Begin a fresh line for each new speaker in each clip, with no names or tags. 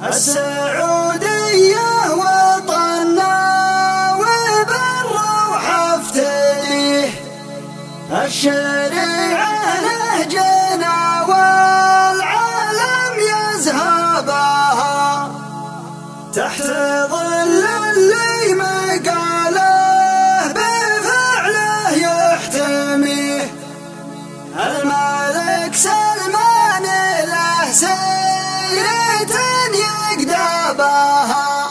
السعودية وطننا وبالروح افتديه، الشريعة نهجنا والعالم يذهبها، تحت ظل اللي مقاله بفعله يحتميه، الملك سلمان له سيرة يقدبها،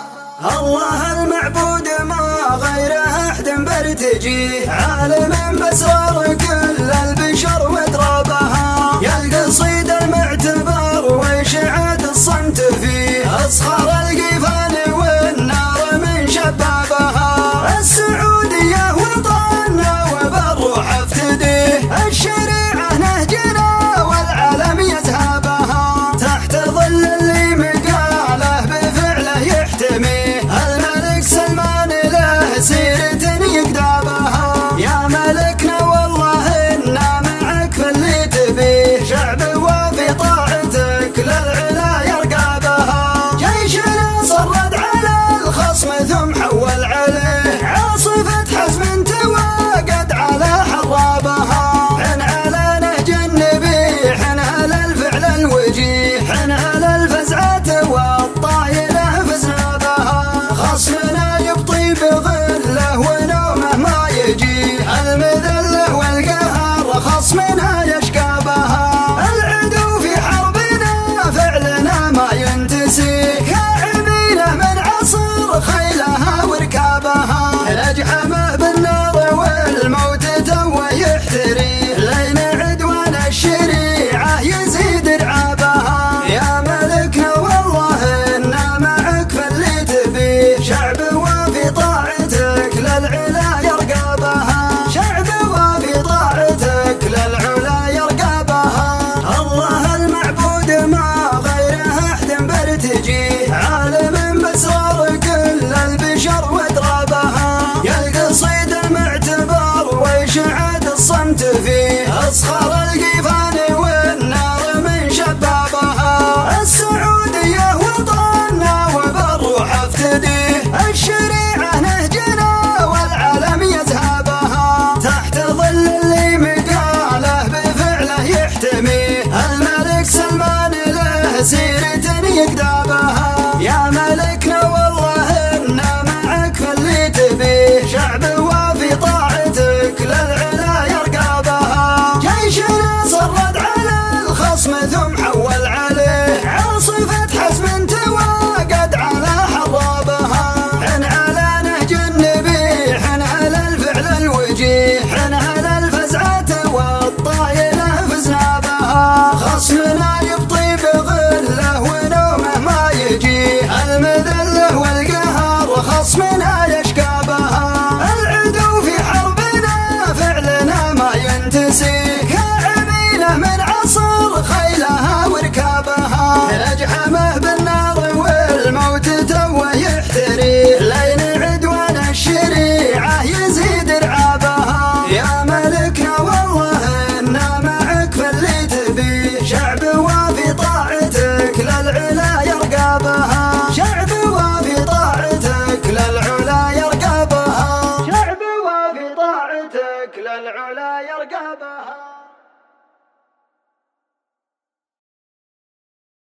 الله المعبود ما غيره احد برتجيه، عالم باسرار كل البشر وترابها، يا القصيد المعتبر واشعة الصمت فيه، اصخر القيفان والنار من شبابها، السعودية وطننا وبالروح افتديه، الشريعة نهجنا والعالم يذهبها، تحت ظل اللي مقاله بفعله يحتميه، الملك سلمان له سيرة يقدبها، يا ملكنا والله إنا معك في اللي تبيه، شعب وفي طاعتك للعلا يرقبها، جيشنا صرد على الخصم ثم حول عليه، عاصفة حزم تواقد على حرابها، حن على نهج النبي، حن على الفعل الوجيه، حن على الفزعة والطايلة فزنا بها، خصمنا يبطي بظله ونومه ما يجيه، المذلة والقهر خصمنا يشقى بها، العدو في حربنا فعلنا ما ينتسي، كاعبينه من عصر خيلها وركابها، نجحمه بالنار والموت توه يحتري، لين عدوان الشريعة يزيد رعابها، يا ملكنا والله إنا معك في اللي تبيه، شعب وفي طاعتك للعلا يرقبها، شعب وفي طاعتك للعلا يرقبها، الله المعبود ما غيره احد برتجيه، عالم باسرار كل البشر وترابها، يا القصيد المعتبر واشعة الصمت فيه، اصخر القيفان والنار من شبابها، السعودية وطننا وبالروح افتديه، الشريعة نهجنا والعالم يذهبها، تحت ظل اللي مقاله بفعله يحتميه، الملك سلمان له سيرة يقدبها، يا ملكنا والله إنا معك في اللي تبيه، شعب وفي طاعتك للعلا يرقبها، جيشنا صرد على الخصم ثم حول